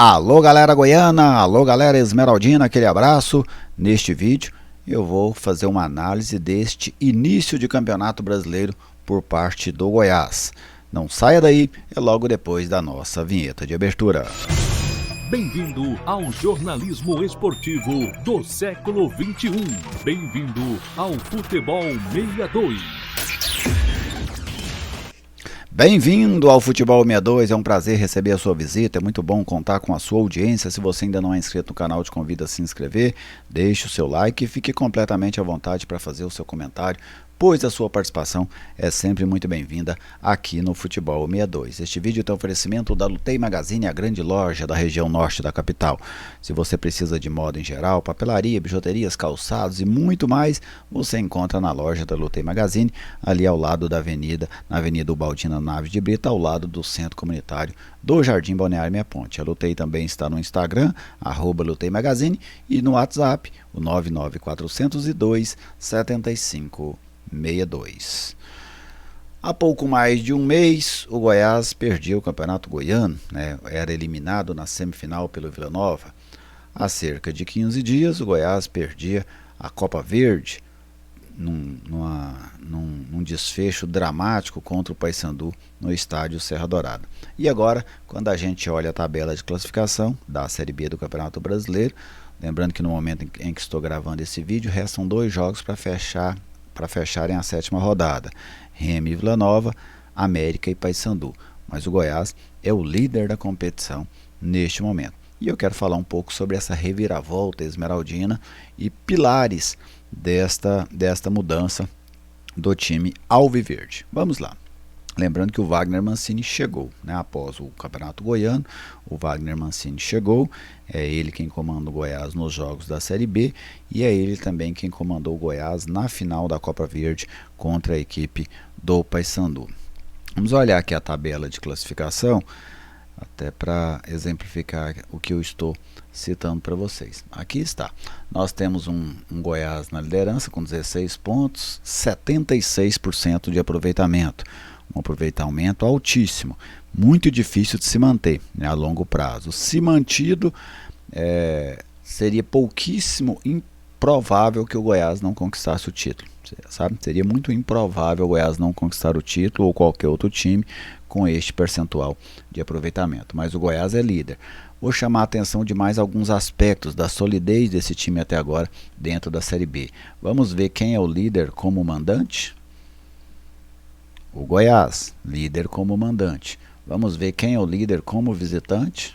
Alô galera goiana, alô galera esmeraldina, aquele abraço. Neste vídeo eu vou fazer uma análise deste início de campeonato brasileiro por parte do Goiás. Não saia daí, é logo depois da nossa vinheta de abertura. Bem-vindo ao jornalismo esportivo do século XXI. Bem-vindo ao Futebol 62. Bem-vindo ao Futebol 62, é um prazer receber a sua visita, é muito bom contar com a sua audiência. Se você ainda não é inscrito no canal, te convido a se inscrever, deixe o seu like e fique completamente à vontade para fazer o seu comentário, pois a sua participação é sempre muito bem-vinda aqui no Futebol 62. Este vídeo tem oferecimento da Lutei Magazine, a grande loja da região norte da capital. Se você precisa de moda em geral, papelaria, bijuterias, calçados e muito mais, você encontra na loja da Lutei Magazine, ali ao lado da avenida, na Avenida Ubaldina Naves de Brito, ao lado do Centro Comunitário do Jardim Balneário Minha Ponte. A Lutei também está no Instagram, @Lutei Magazine, e no WhatsApp, o 99402 7562. Há pouco mais de um mês, o Goiás perdia o Campeonato Goiano, era eliminado na semifinal pelo Vila Nova. Há cerca de 15 dias, o Goiás perdia a Copa Verde num desfecho dramático contra o Paysandu no estádio Serra Dourada. E agora, quando a gente olha a tabela de classificação da Série B do Campeonato Brasileiro, lembrando que no momento em que estou gravando esse vídeo, restam 2 jogos para fecharem a 7ª rodada, Remo e Vila Nova, América e Paysandu. Mas o Goiás é o líder da competição neste momento. E eu quero falar um pouco sobre essa reviravolta esmeraldina e pilares desta mudança do time alviverde. Vamos lá. Lembrando que o Wagner Mancini chegou, após o Campeonato Goiano, o Wagner Mancini chegou, é ele quem comanda o Goiás nos jogos da Série B e é ele também quem comandou o Goiás na final da Copa Verde contra a equipe do Paysandu. Vamos olhar aqui a tabela de classificação, até para exemplificar o que eu estou citando para vocês. Aqui está, nós temos um Goiás na liderança com 16 pontos, 76% de aproveitamento. Um aproveitamento altíssimo, muito difícil de se manter a longo prazo. Se mantido, seria pouquíssimo improvável que o Goiás não conquistasse o título, sabe? Seria muito improvável o Goiás não conquistar o título ou qualquer outro time com este percentual de aproveitamento, mas o Goiás é líder. Vou chamar a atenção de mais alguns aspectos da solidez desse time até agora dentro da Série B. Vamos ver quem é o líder como mandante? O Goiás, líder como mandante. Vamos ver quem é o líder como visitante?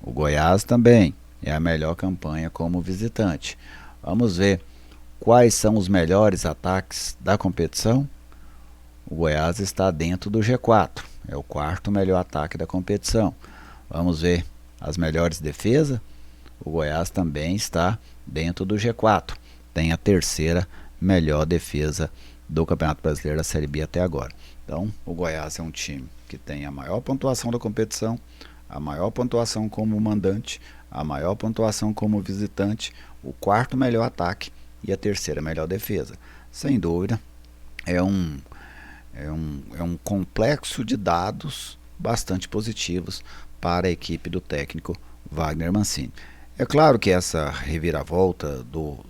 O Goiás também é a melhor campanha como visitante. Vamos ver quais são os melhores ataques da competição? O Goiás está dentro do G4, é o 4º melhor ataque da competição. Vamos ver as melhores defesas? O Goiás também está dentro do G4, tem a 3ª melhor defesa do Campeonato Brasileiro da Série B até agora. Então, o Goiás é um time que tem a maior pontuação da competição, a maior pontuação como mandante, a maior pontuação como visitante, o 4º melhor ataque e a 3ª melhor defesa. Sem dúvida, é um complexo de dados bastante positivos para a equipe do técnico Wagner Mancini. É claro que essa reviravolta do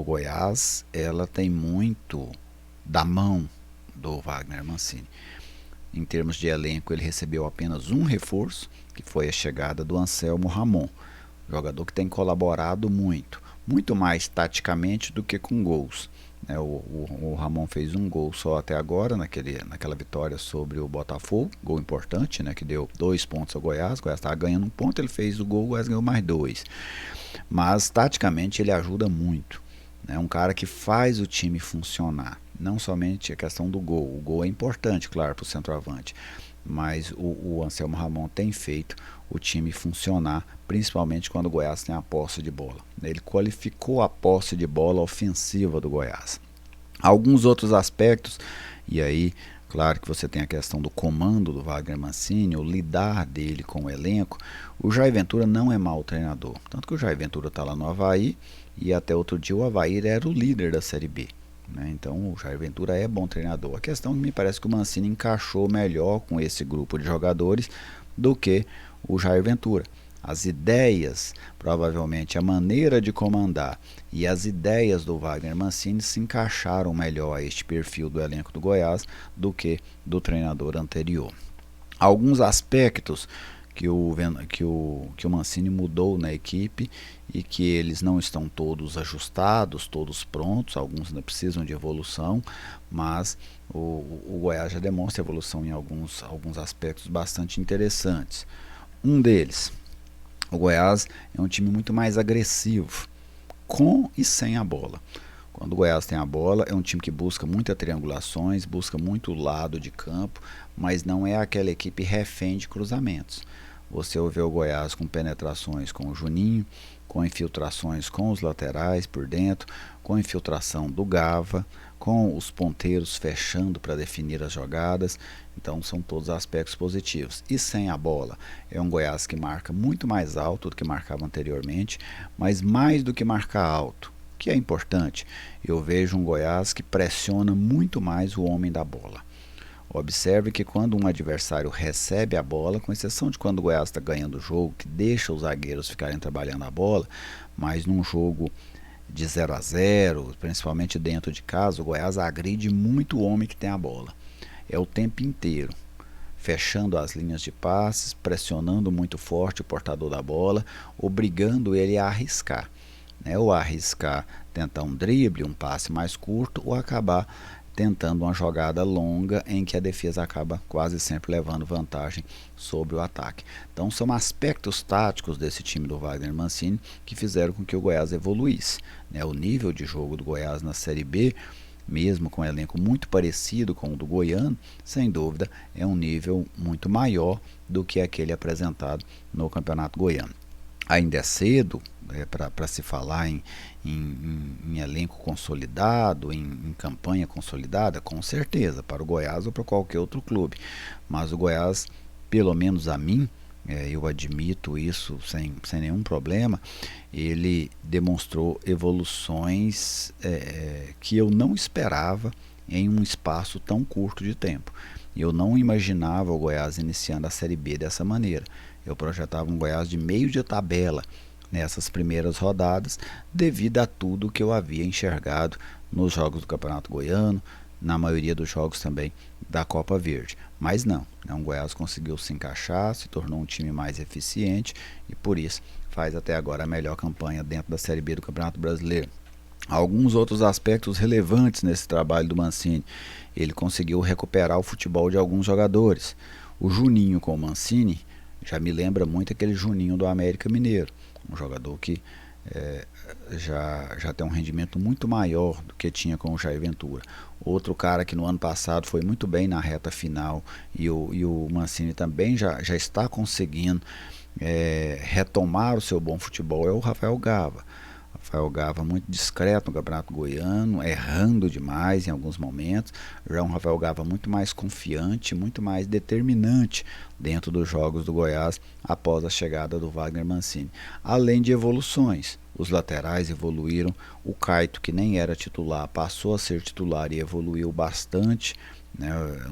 Goiás, ela tem muito da mão do Wagner Mancini. Em termos de elenco, ele recebeu apenas um reforço, que foi a chegada do Anselmo Ramon, jogador que tem colaborado muito mais taticamente do que com gols. O Ramon fez um gol só até agora, naquela vitória sobre o Botafogo, gol importante, que deu 2 pontos ao Goiás. O Goiás estava ganhando 1 ponto, ele fez o gol, o Goiás ganhou mais 2. Mas taticamente ele ajuda muito. É um cara que faz o time funcionar. Não somente a questão do gol. O gol é importante, claro, para o centroavante. Mas o Anselmo Ramon tem feito o time funcionar, principalmente quando o Goiás tem a posse de bola. Ele qualificou a posse de bola ofensiva do Goiás. Alguns outros aspectos, e aí, claro que você tem a questão do comando do Wagner Mancini, o lidar dele com o elenco. O Jair Ventura não é mau treinador. Tanto que o Jair Ventura está lá no Avaí, e até outro dia o Avaí era o líder da Série B. Então o Jair Ventura é bom treinador. A questão é que me parece que o Mancini encaixou melhor com esse grupo de jogadores do que o Jair Ventura. As ideias, provavelmente a maneira de comandar e as ideias do Wagner Mancini se encaixaram melhor a este perfil do elenco do Goiás do que do treinador anterior. Alguns aspectos que o Mancini mudou na equipe e que eles não estão todos ajustados, todos prontos, alguns ainda precisam de evolução, mas o Goiás já demonstra evolução em alguns aspectos bastante interessantes. Um deles, o Goiás é um time muito mais agressivo, com e sem a bola. Quando o Goiás tem a bola, é um time que busca muitas triangulações, busca muito lado de campo, mas não é aquela equipe refém de cruzamentos. Você vê o Goiás com penetrações com o Juninho, com infiltrações com os laterais por dentro, com infiltração do Gava, com os ponteiros fechando para definir as jogadas. Então são todos aspectos positivos. E sem a bola, é um Goiás que marca muito mais alto do que marcava anteriormente, mas mais do que marcar alto, que é importante, eu vejo um Goiás que pressiona muito mais o homem da bola. Observe que quando um adversário recebe a bola, com exceção de quando o Goiás está ganhando o jogo, que deixa os zagueiros ficarem trabalhando a bola, mas num jogo de 0-0, principalmente dentro de casa, o Goiás agride muito o homem que tem a bola. É o tempo inteiro, fechando as linhas de passes, pressionando muito forte o portador da bola, obrigando ele a arriscar. Ou arriscar, tentar um drible, um passe mais curto, ou acabar tentando uma jogada longa em que a defesa acaba quase sempre levando vantagem sobre o ataque. Então são aspectos táticos desse time do Wagner Mancini que fizeram com que o Goiás evoluísse. O nível de jogo do Goiás na Série B, mesmo com um elenco muito parecido com o do Goiano, sem dúvida é um nível muito maior do que aquele apresentado no Campeonato Goiano. Ainda é cedo para se falar em elenco consolidado, em campanha consolidada, com certeza, para o Goiás ou para qualquer outro clube. Mas o Goiás, pelo menos a mim, eu admito isso sem nenhum problema, ele demonstrou evoluções que eu não esperava em um espaço tão curto de tempo. Eu não imaginava o Goiás iniciando a Série B dessa maneira. Eu projetava um Goiás de meio de tabela nessas primeiras rodadas, devido a tudo que eu havia enxergado nos jogos do Campeonato Goiano, na maioria dos jogos também da Copa Verde. Mas não, o Goiás conseguiu se encaixar, se tornou um time mais eficiente e por isso faz até agora a melhor campanha dentro da Série B do Campeonato Brasileiro. Alguns outros aspectos relevantes nesse trabalho do Mancini: ele conseguiu recuperar o futebol de alguns jogadores. O Juninho com o Mancini já me lembra muito aquele Juninho do América Mineiro, um jogador que já tem um rendimento muito maior do que tinha com o Jair Ventura. Outro cara que no ano passado foi muito bem na reta final e o Mancini também já está conseguindo retomar o seu bom futebol é o Rafael Gava. Rafael Gava muito discreto no Campeonato Goiano, errando demais em alguns momentos. Já um Rafael Gava muito mais confiante, muito mais determinante dentro dos jogos do Goiás após a chegada do Wagner Mancini. Além de evoluções, os laterais evoluíram. O Caito, que nem era titular, passou a ser titular e evoluiu bastante.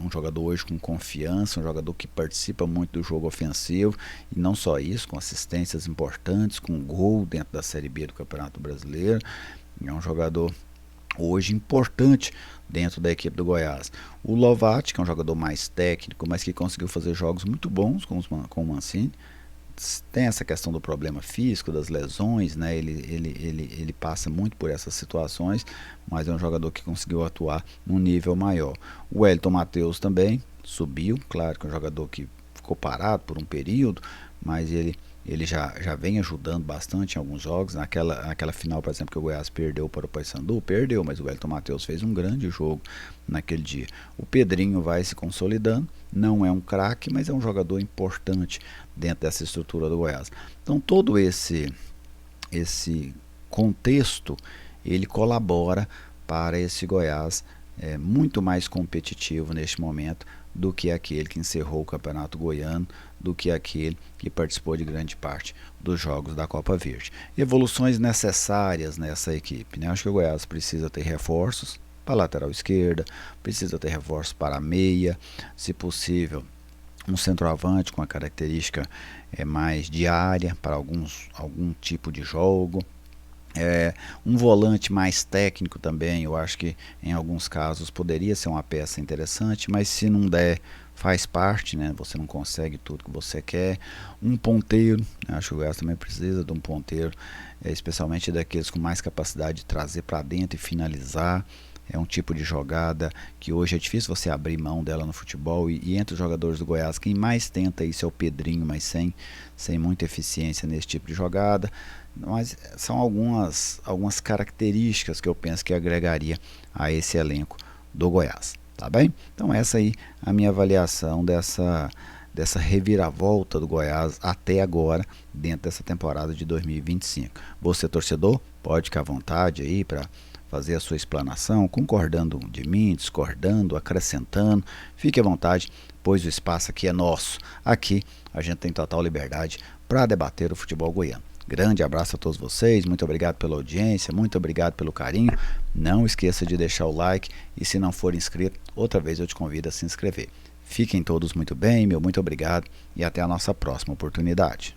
Um jogador hoje com confiança, um jogador que participa muito do jogo ofensivo e não só isso, com assistências importantes, com gol dentro da Série B do Campeonato Brasileiro. É um jogador hoje importante dentro da equipe do Goiás. O Lovati, que é um jogador mais técnico, mas que conseguiu fazer jogos muito bons com o Mancini. Tem essa questão do problema físico, das lesões, ele passa muito por essas situações, mas é um jogador que conseguiu atuar num nível maior. O Wellington Matheus também subiu, claro que é um jogador que ficou parado por um período, mas ele já vem ajudando bastante em alguns jogos. Naquela final, por exemplo, que o Goiás perdeu para o Paysandu, mas o Wellington Matheus fez um grande jogo naquele dia. O Pedrinho vai se consolidando, não é um craque, mas é um jogador importante dentro dessa estrutura do Goiás. Então todo esse contexto, ele colabora para esse Goiás muito mais competitivo neste momento do que aquele que encerrou o Campeonato Goiano, do que aquele que participou de grande parte dos jogos da Copa Verde. Evoluções necessárias nessa equipe, Acho que o Goiás precisa ter reforços para a lateral esquerda, precisa ter reforços para a meia, se possível um centroavante com a característica mais diária para algum tipo de jogo. Um volante mais técnico também, eu acho que em alguns casos poderia ser uma peça interessante, mas se não der, faz parte, né? Você não consegue tudo que você quer. Um ponteiro, acho que o Goiás também precisa de um ponteiro, especialmente daqueles com mais capacidade de trazer para dentro e finalizar. É um tipo de jogada que hoje é difícil você abrir mão dela no futebol, e entre os jogadores do Goiás, quem mais tenta isso é o Pedrinho, mas sem muita eficiência nesse tipo de jogada. Mas são algumas características que eu penso que agregaria a esse elenco do Goiás, tá bem? Então essa aí a minha avaliação dessa reviravolta do Goiás até agora, dentro dessa temporada de 2025. Você, torcedor, pode ficar à vontade aí para fazer a sua explanação, concordando de mim, discordando, acrescentando, fique à vontade, pois o espaço aqui é nosso. Aqui a gente tem total liberdade para debater o futebol goiano. Grande abraço a todos vocês, muito obrigado pela audiência, muito obrigado pelo carinho. Não esqueça de deixar o like e, se não for inscrito, outra vez eu te convido a se inscrever. Fiquem todos muito bem, meu muito obrigado e até a nossa próxima oportunidade.